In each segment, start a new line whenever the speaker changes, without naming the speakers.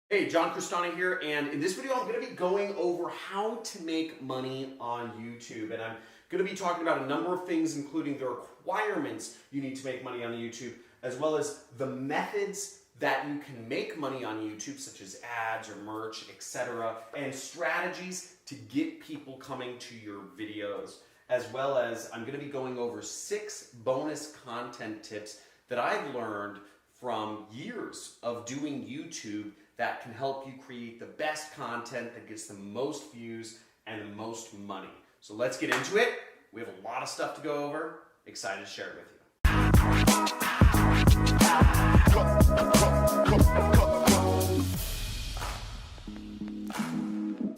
Hey, John Crestani here, and in this video I'm going to be going over how to make money on YouTube. And I'm going to be talking about a number of things, including the requirements you need to make money on YouTube, as well as the methods that you can make money on YouTube, such as ads or merch, etc., and strategies to get people coming to your videos. As well as I'm going to be going over 6 bonus content tips that I've learned from years of doing YouTube that can help you create the best content that gets the most views and the most money. So let's get into it. We have a lot of stuff to go over. Excited to share it with you.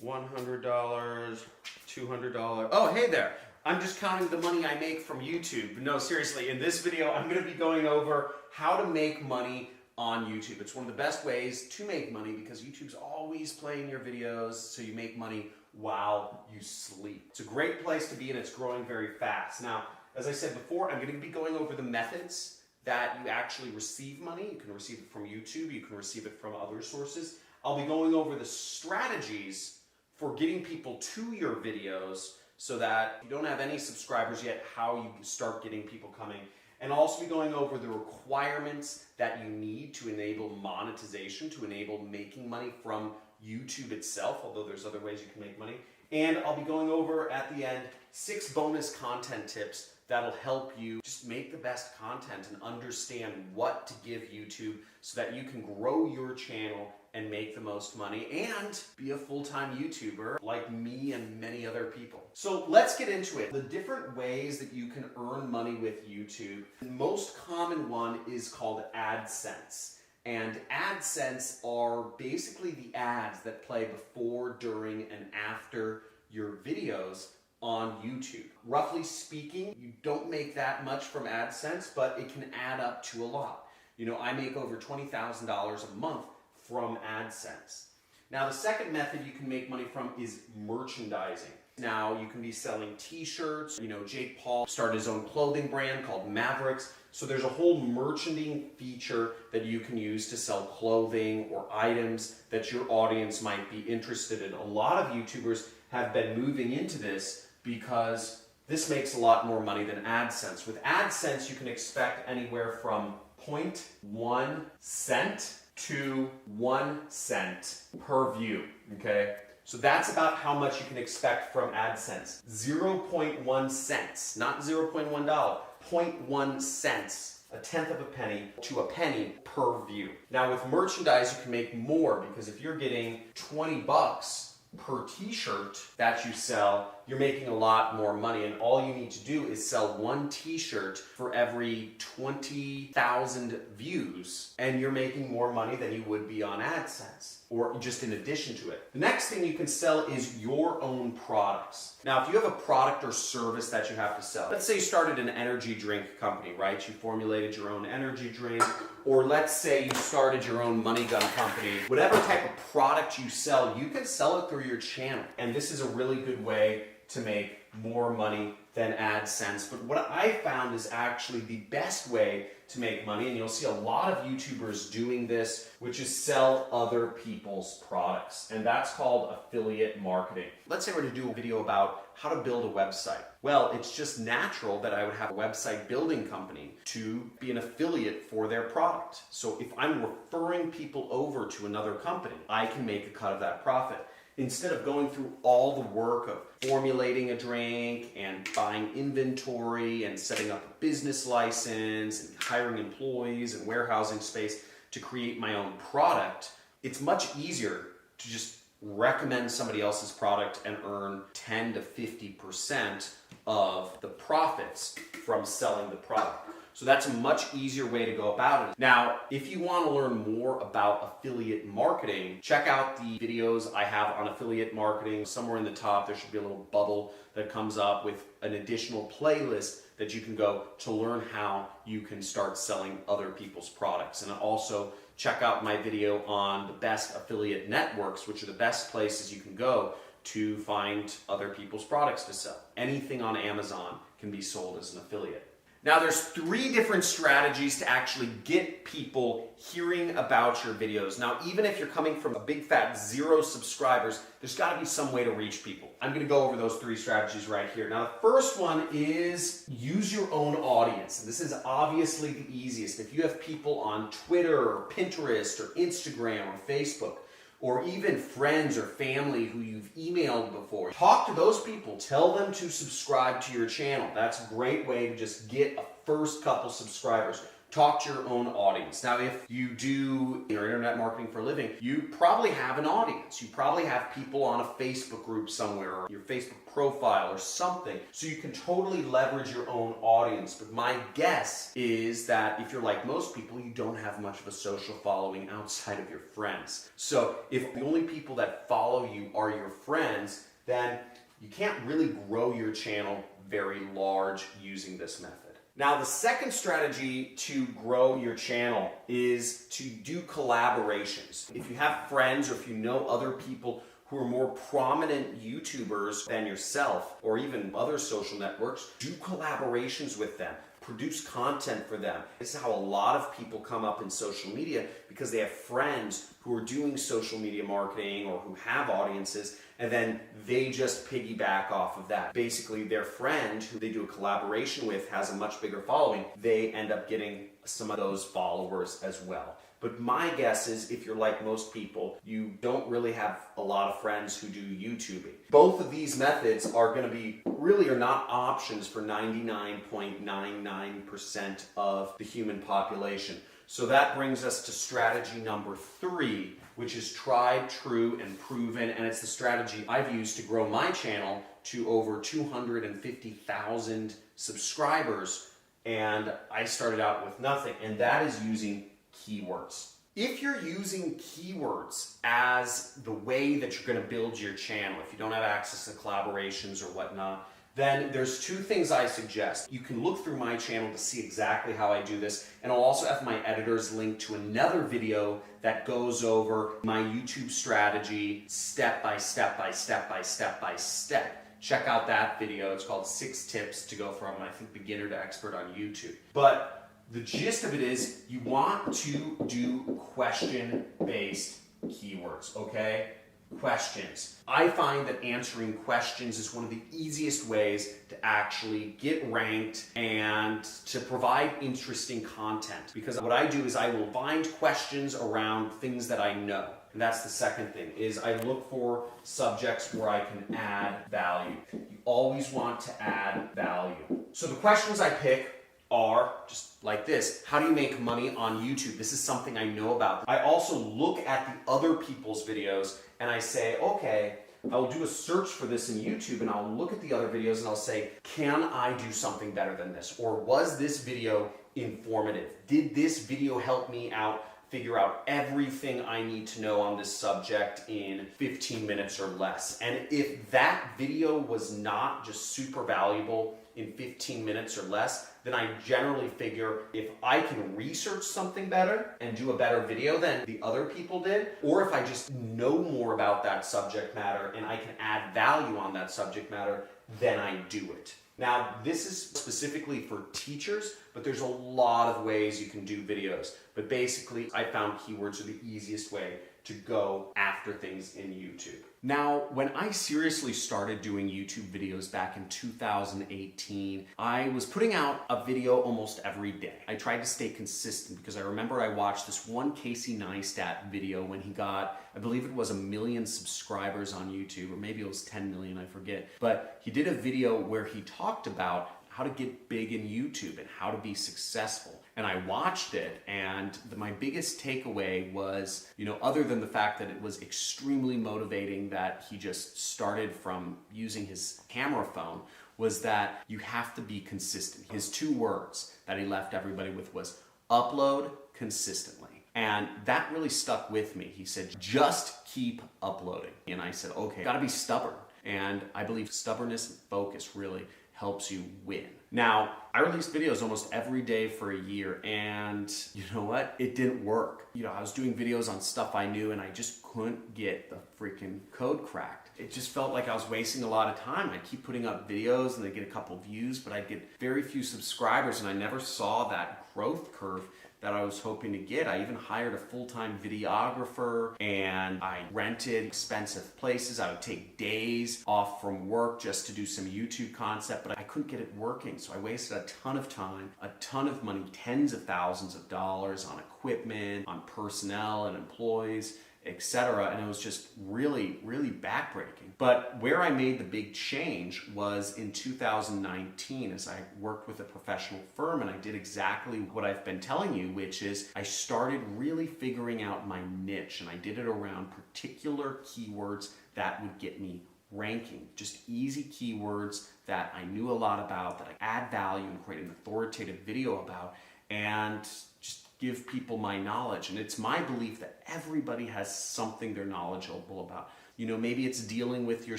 $100, $200. Oh, hey there. I'm just counting the money I make from YouTube. No, seriously, in this video, I'm going to be going over how to make money on YouTube. It's one of the best ways to make money because YouTube's always playing your videos, so you make money while you sleep. It's a great place to be, and it's growing very fast. Now, as I said before, I'm going to be going over the methods that you actually receive money. You can receive it from YouTube, you can receive it from other sources. I'll be going over the strategies for getting people to your videos so that if you don't have any subscribers yet, how you start getting people coming. And I'll also be going over the requirements that you need to enable monetization, to enable making money from YouTube itself, although there's other ways you can make money. And I'll be going over at the end 6 bonus content tips that'll help you just make the best content and understand what to give YouTube so that you can grow your channel and make the most money and be a full-time YouTuber like me and many other people. So let's get into it. The different ways that you can earn money with YouTube. The most common one is called AdSense. And AdSense are basically the ads that play before, during, and after your videos on YouTube. Roughly speaking, you don't make that much from AdSense, but it can add up to a lot. You know, I make over $20,000 a month from AdSense. Now, the second method you can make money from is merchandising. Now, you can be selling t-shirts. You know, Jake Paul started his own clothing brand called Mavericks. So there's a whole merchandising feature that you can use to sell clothing or items that your audience might be interested in. A lot of YouTubers have been moving into this because this makes a lot more money than AdSense. With AdSense, you can expect anywhere from 0.1 cent to 1 cent per view, okay? So that's about how much you can expect from AdSense. 0.1 cents, not $0.1, 0.1 cents, a tenth of a penny to a penny per view. Now with merchandise, you can make more because if you're getting 20 bucks per t-shirt that you sell, you're making a lot more money, and all you need to do is sell 1 t-shirt for every 20,000 views, and you're making more money than you would be on AdSense, or just in addition to it. The next thing you can sell is your own products. Now, if you have a product or service that you have to sell, let's say you started an energy drink company, right? You formulated your own energy drink, or let's say you started your own money gun company. Whatever type of product you sell, you can sell it through your channel. And this is a really good way to make more money than AdSense. But what I found is actually the best way to make money, and you'll see a lot of YouTubers doing this, which is sell other people's products. And that's called affiliate marketing. Let's say we're going to do a video about how to build a website. Well, it's just natural that I would have a website building company to be an affiliate for their product. So if I'm referring people over to another company, I can make a cut of that profit. Instead of going through all the work of formulating a drink and buying inventory and setting up a business license and hiring employees and warehousing space to create my own product, it's much easier to just recommend somebody else's product and earn 10 to 50% of the profits from selling the product. So that's a much easier way to go about it. Now, if you want to learn more about affiliate marketing, check out the videos I have on affiliate marketing. Somewhere in the top, there should be a little bubble that comes up with an additional playlist that you can go to learn how you can start selling other people's products. And also check out my video on the best affiliate networks, which are the best places you can go to find other people's products to sell. Anything on Amazon can be sold as an affiliate. Now there's 3 different strategies to actually get people hearing about your videos. Now even if you're coming from a big fat 0 subscribers, there's got to be some way to reach people. I'm going to go over those 3 strategies right here. Now the first one is use your own audience. And this is obviously the easiest. If you have people on Twitter or Pinterest or Instagram or Facebook, or even friends or family who you've emailed before, talk to those people. Tell them to subscribe to your channel. That's a great way to just get a first couple subscribers. Talk to your own audience. Now, if you do your internet marketing for a living, you probably have an audience. You probably have people on a Facebook group somewhere or your Facebook profile or something. So you can totally leverage your own audience. But my guess is that if you're like most people, you don't have much of a social following outside of your friends. So if the only people that follow you are your friends, then you can't really grow your channel very large using this method. Now, the second strategy to grow your channel is to do collaborations. If you have friends or if you know other people who are more prominent YouTubers than yourself or even other social networks, do collaborations with them. Produce content for them. This is how a lot of people come up in social media, because they have friends who are doing social media marketing or who have audiences, and then they just piggyback off of that. Basically, their friend who they do a collaboration with has a much bigger following. They end up getting some of those followers as well. But my guess is if you're like most people, you don't really have a lot of friends who do YouTubing. Both of these methods are going to be really are not options for 99.99% of the human population. So that brings us to strategy number 3, which is tried, true, and proven. And it's the strategy I've used to grow my channel to over 250,000 subscribers. And I started out with nothing. And that is using keywords. If you're using keywords as the way that you're going to build your channel, if you don't have access to collaborations or whatnot, then there's 2 things I suggest. You can look through my channel to see exactly how I do this, and I'll also have my editors link to another video that goes over my YouTube strategy step by step by step by step by step. Check out that video. It's called 6 Tips to Go From, I think, Beginner to Expert on YouTube. But the gist of it is you want to do question-based keywords, okay? Questions. I find that answering questions is one of the easiest ways to actually get ranked and to provide interesting content. Because what I do is I will find questions around things that I know. And that's the second thing, is I look for subjects where I can add value. You always want to add value. So the questions I pick are just like this. How do you make money on YouTube? This is something I know about. I also look at the other people's videos and I say, okay, I'll do a search for this in YouTube and I'll look at the other videos and I'll say, can I do something better than this? Or was this video informative? Did this video help me out figure out everything I need to know on this subject in 15 minutes or less? And if that video was not just super valuable in 15 minutes or less, then I generally figure if I can research something better and do a better video than the other people did, or if I just know more about that subject matter and I can add value on that subject matter, then I do it. Now, this is specifically for teachers, but there's a lot of ways you can do videos. But basically, I found keywords are the easiest way to go after things in YouTube. Now, when I seriously started doing YouTube videos back in 2018, I was putting out a video almost every day. I tried to stay consistent because I remember I watched this one Casey Neistat video when he got, I believe it was 1 million subscribers on YouTube, or maybe it was 10 million, I forget. But he did a video where he talked about how to get big in YouTube and how to be successful. And I watched it, and my biggest takeaway was, other than the fact that it was extremely motivating that he just started from using his camera phone, was that you have to be consistent. His 2 words that he left everybody with was upload consistently. And that really stuck with me. He said, just keep uploading. And I said, okay, gotta be stubborn. And I believe stubbornness and focus really helps you win. Now, I released videos almost every day for a year, and you know what? It didn't work. I was doing videos on stuff I knew, and I just couldn't get the freaking code cracked. It just felt like I was wasting a lot of time. I'd keep putting up videos, and I'd get a couple views, but I'd get very few subscribers, and I never saw that growth curve that I was hoping to get. I even hired a full-time videographer, and I rented expensive places. I would take days off from work just to do some YouTube concept, but I couldn't get it working. So I wasted a ton of time, a ton of money, tens of thousands of dollars on equipment, on personnel and employees, etc. And it was just really, really backbreaking. But where I made the big change was in 2019 as I worked with a professional firm, and I did exactly what I've been telling you, which is I started really figuring out my niche, and I did it around particular keywords that would get me ranking. Just easy keywords that I knew a lot about, that I add value and create an authoritative video about, and just give people my knowledge. And it's my belief that everybody has something they're knowledgeable about. Maybe it's dealing with your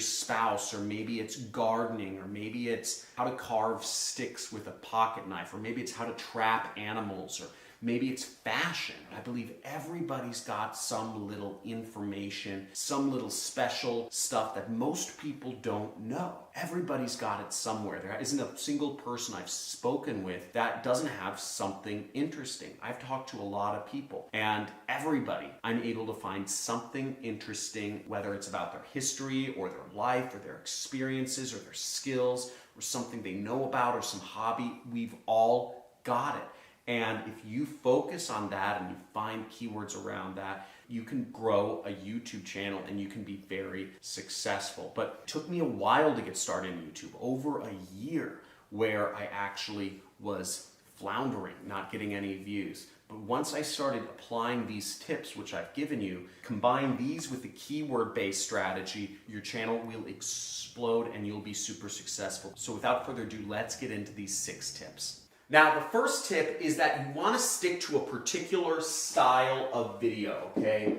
spouse, or maybe it's gardening, or maybe it's how to carve sticks with a pocket knife, or maybe it's how to trap animals, or maybe it's fashion. I believe everybody's got some little information, some little special stuff that most people don't know. Everybody's got it somewhere. There isn't a single person I've spoken with that doesn't have something interesting. I've talked to a lot of people, and everybody, I'm able to find something interesting, whether it's about their history or their life or their experiences or their skills or something they know about or some hobby. We've all got it. And if you focus on that and you find keywords around that, you can grow a YouTube channel and you can be very successful. But it took me a while to get started in YouTube, over a year, where I actually was floundering, not getting any views. But once I started applying these tips, which I've given you, combine these with the keyword-based strategy, your channel will explode and you'll be super successful. So without further ado, let's get into these 6 tips. Now, the first tip is that you want to stick to a particular style of video, okay?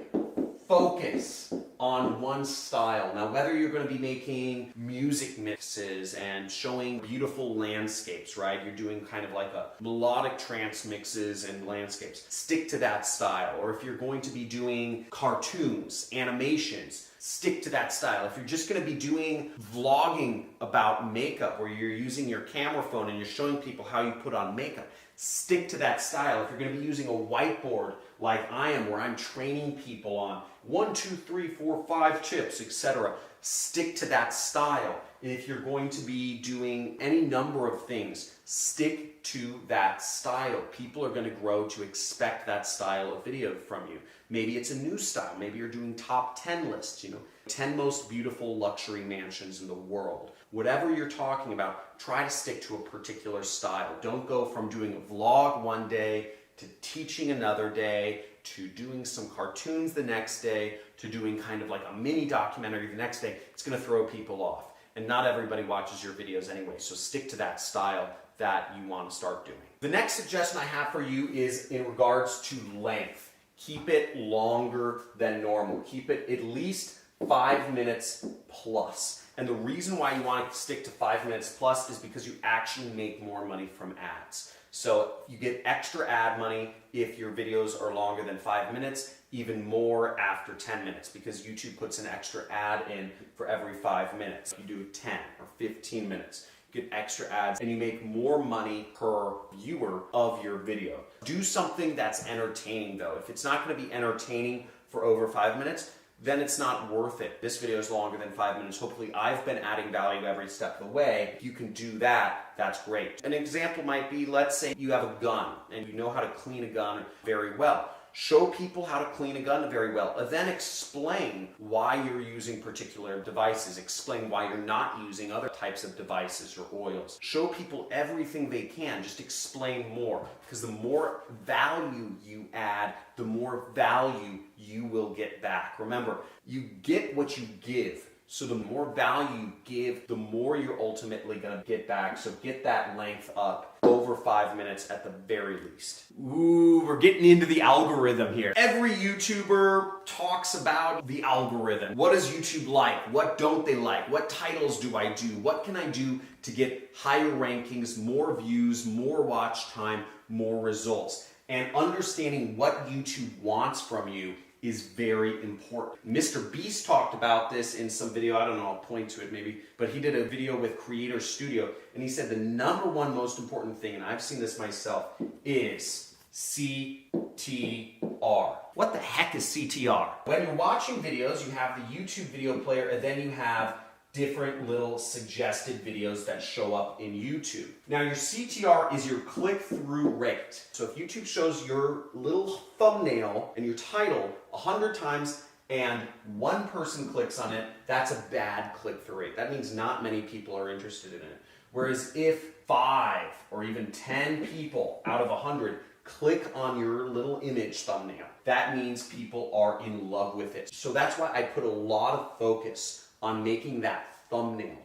Focus on one style. Now, whether you're going to be making music mixes and showing beautiful landscapes, right? You're doing kind of like a melodic trance mixes and landscapes. Stick to that style. Or if you're going to be doing cartoons, animations, stick to that style. If you're just going to be doing vlogging about makeup, where you're using your camera phone and you're showing people how you put on makeup, stick to that style. If you're going to be using a whiteboard like I am, where I'm training people on 1, 2, 3, 4, 5 tips, etc., stick to that style. If you're going to be doing any number of things, stick to that style. People are going to grow to expect that style of video from you. Maybe it's a new style. Maybe you're doing top 10 lists, 10 most beautiful luxury mansions in the world. Whatever you're talking about, try to stick to a particular style. Don't go from doing a vlog one day to teaching another day, to doing some cartoons the next day, to doing kind of like a mini documentary the next day. It's going to throw people off. And not everybody watches your videos anyway, so stick to that style that you want to start doing. The next suggestion I have for you is in regards to length. Keep it longer than normal. Keep it at least 5 minutes plus. And the reason why you want to stick to 5 minutes plus is because you actually make more money from ads. So you get extra ad money if your videos are longer than 5 minutes, even more after 10 minutes, because YouTube puts an extra ad in for every 5 minutes. You do 10 or 15 minutes, you get extra ads, and you make more money per viewer of your video. Do something that's entertaining though. If it's not going to be entertaining for over 5 minutes, then it's not worth it. This video is longer than 5 minutes. Hopefully I've been adding value every step of the way. If you can do that, that's great. An example might be, let's say you have a gun and you know how to clean a gun very well. Show people how to clean a gun very well, and then explain why you're using particular devices. Explain why you're not using other types of devices or oils. Show people everything they can. Just explain more, because the more value you add, the more value you will get back. Remember, you get what you give. So the more value you give, the more you're ultimately gonna get back. So get that length up over 5 minutes at the very least. Ooh, we're getting into the algorithm here. Every YouTuber talks about the algorithm. What does YouTube like? What don't they like? What titles do I do? What can I do to get higher rankings, more views, more watch time, more results? And understanding what YouTube wants from you is very important. Mr. Beast talked about this in some video, I don't know, I'll point to it maybe, but he did a video with Creator Studio, and he said the number one most important thing, and I've seen this myself, is CTR. What the heck is CTR? When you're watching videos, you have the YouTube video player, and then you have different little suggested videos that show up in YouTube. Now your CTR is your click-through rate. So if YouTube shows your little thumbnail and your title 100 times and one person clicks on it, that's a bad click-through rate. That means not many people are interested in it. Whereas if 5 or even 10 people out of 100 click on your little image thumbnail, that means people are in love with it. So that's why I put a lot of focus on making that thumbnail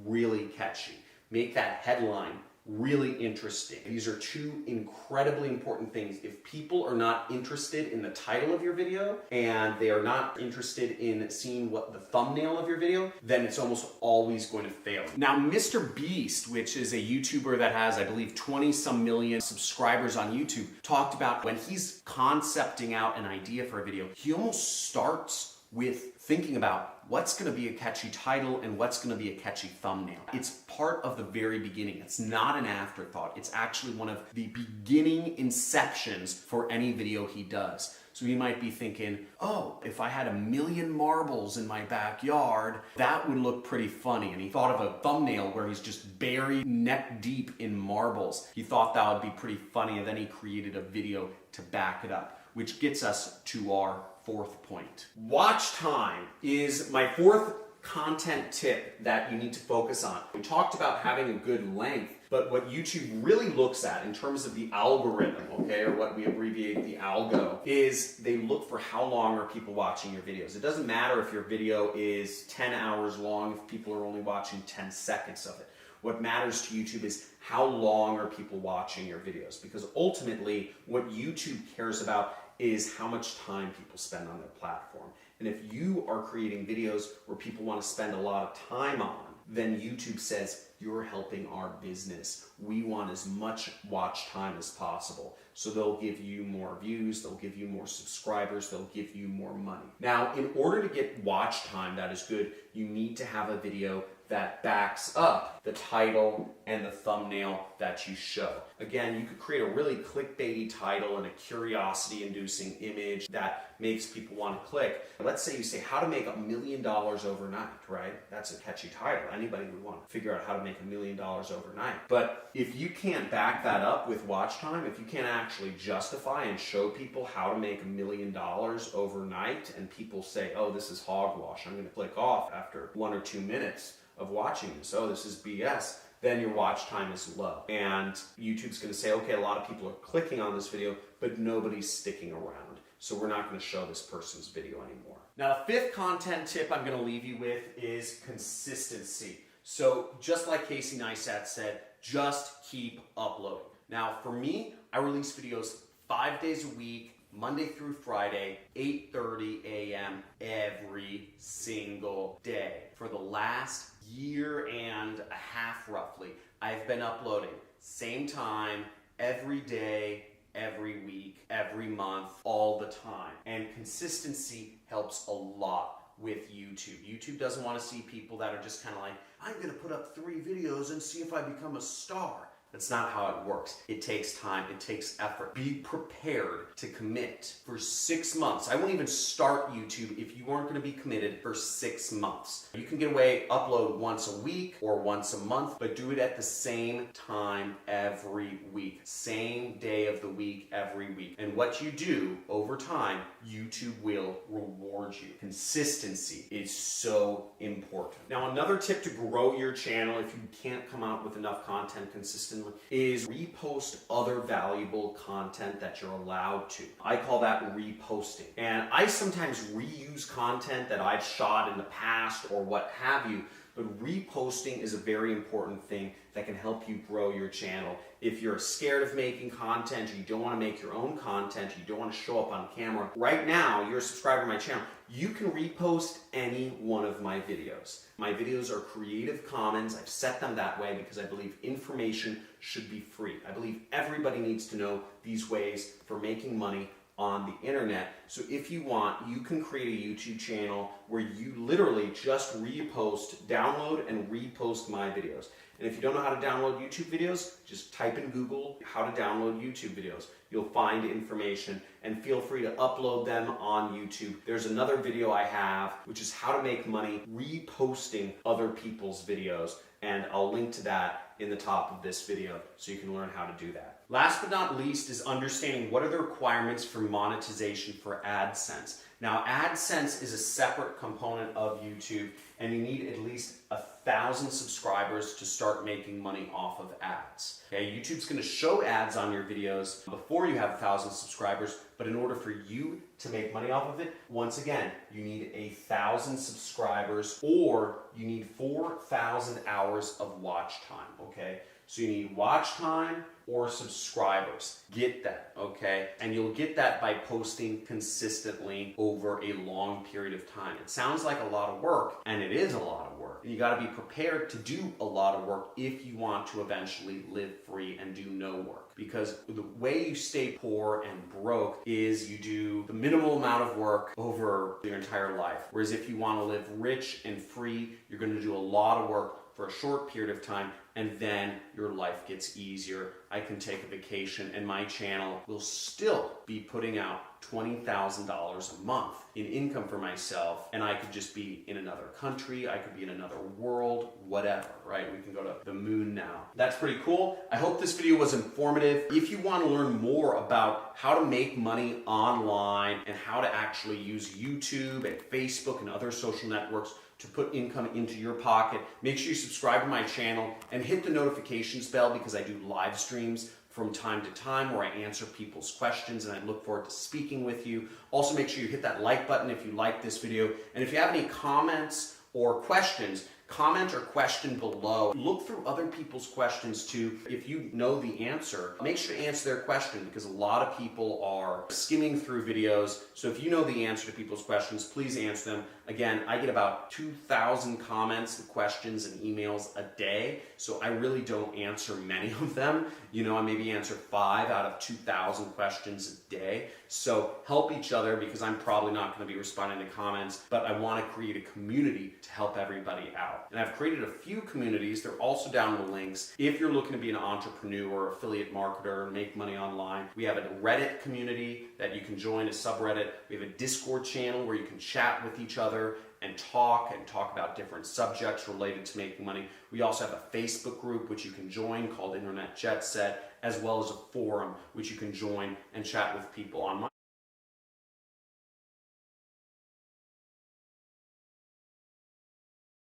really catchy. Make that headline really interesting. These are two incredibly important things. If people are not interested in the title of your video and they are not interested in seeing what the thumbnail of your video, then it's almost always going to fail. Now, Mr. Beast, which is a YouTuber that has, I believe, 20-some million subscribers on YouTube, talked about when he's concepting out an idea for a video, he almost starts with thinking about what's going to be a catchy title and what's going to be a catchy thumbnail. It's part of the very beginning. It's not an afterthought. It's actually one of the beginning inceptions for any video he does. So he might be thinking, oh, if I had 1 million marbles in my backyard, that would look pretty funny. And he thought of a thumbnail where he's just buried neck deep in marbles. He thought that would be pretty funny, and then he created a video to back it up, which gets us to our fourth point. Watch time is my fourth content tip that you need to focus on. We talked about having a good length, but what YouTube really looks at in terms of the algorithm, okay, or what we abbreviate the algo, is they look for how long are people watching your videos. It doesn't matter if your video is 10 hours long if people are only watching 10 seconds of it. What matters to YouTube is how long are people watching your videos, because ultimately what YouTube cares about is how much time people spend on their platform. And if you are creating videos where people want to spend a lot of time on, then YouTube says, you're helping our business. We want as much watch time as possible. So they'll give you more views, they'll give you more subscribers, they'll give you more money. Now, in order to get watch time that is good, you need to have a video that backs up the title and the thumbnail that you show. Again, you could create a really clickbaity title and a curiosity-inducing image that makes people want to click. Let's say you say, how to make $1 million overnight, right? That's a catchy title. Anybody would want to figure out how to make $1 million overnight. But if you can't back that up with watch time, if you can't actually justify and show people how to make $1 million overnight, and people say, oh, this is hogwash, I'm going to click off after 1 or 2 minutes of watching this, oh, this is BS, then your watch time is low. And YouTube's going to say, okay, a lot of people are clicking on this video, but nobody's sticking around. So we're not going to show this person's video anymore. Now, the fifth content tip I'm going to leave you with is consistency. So just like Casey Neistat said, just keep uploading. Now, for me, I release videos 5 days a week, Monday through Friday, 8:30 a.m. every single day. For the last year and a half, roughly, I've been uploading same time, every day, every week, every month, all the time. And consistency helps a lot with YouTube. YouTube doesn't want to see people that are just kind of like, I'm going to put up 3 videos and see if I become a star. That's not how it works. It takes time, it takes effort. Be prepared to commit for 6 months. I won't even start YouTube if you aren't going to be committed for 6 months. You can get away, upload once a week or once a month, but do it at the same time every week. Same day of the week every week. And what you do over time, YouTube will reward you. Consistency is so important. Now, another tip to grow your channel if you can't come out with enough content consistently consistently, is repost other valuable content that you're allowed to. I call that reposting. And I sometimes reuse content that I've shot in the past or what have you, but reposting is a very important thing that can help you grow your channel. If you're scared of making content, or you don't want to make your own content, or you don't want to show up on camera, right now, you're a subscriber to my channel, you can repost any one of my videos. My videos are Creative Commons. I've set them that way because I believe information should be free. I believe everybody needs to know these ways for making money on the internet. So if you want, you can create a YouTube channel where you literally just download and repost my videos. And if you don't know how to download YouTube videos, just type in Google how to download YouTube videos. You'll find information, and feel free to upload them on YouTube. There's another video I have, which is how to make money reposting other people's videos, and I'll link to that in the top of this video so you can learn how to do that. Last but not least is understanding what are the requirements for monetization for AdSense. Now, AdSense is a separate component of YouTube, and you need at least 1,000 subscribers to start making money off of ads. Okay, YouTube's going to show ads on your videos before you have 1,000 subscribers, but in order for you to make money off of it, once again, you need 1,000 subscribers, or you need 4,000 hours of watch time, okay? So you need watch time or subscribers. Get that, okay? And you'll get that by posting consistently over a long period of time. It sounds like a lot of work, and it is a lot of work. And you gotta be prepared to do a lot of work if you want to eventually live free and do no work. Because the way you stay poor and broke is you do the minimal amount of work over your entire life. Whereas if you wanna live rich and free, you're gonna do a lot of work for a short period of time, and then your life gets easier. I can take a vacation, and my channel will still be putting out $20,000 a month in income for myself, and I could just be in another country, I could be in another world, whatever, right? We can go to the moon now. That's pretty cool. I hope this video was informative. If you want to learn more about how to make money online and how to actually use YouTube and Facebook and other social networks to put income into your pocket, make sure you subscribe to my channel and hit the notifications bell, because I do live streams from time to time where I answer people's questions, and I look forward to speaking with you. Also, make sure you hit that like button if you like this video. And if you have any comments or questions, comment or question below. Look through other people's questions too. If you know the answer, make sure to answer their question, because a lot of people are skimming through videos. So if you know the answer to people's questions, please answer them. Again, I get about 2,000 comments and questions and emails a day, so I really don't answer many of them. You know, I maybe answer 5 out of 2,000 questions a day. So help each other, because I'm probably not going to be responding to comments, but I want to create a community to help everybody out. And I've created a few communities. They're also down in the links. If you're looking to be an entrepreneur, affiliate marketer, and make money online, we have a Reddit community that you can join, a subreddit. We have a Discord channel where you can chat with each other and talk about different subjects related to making money. We also have a Facebook group which you can join called Internet Jet Set, as well as a forum which you can join and chat with people on.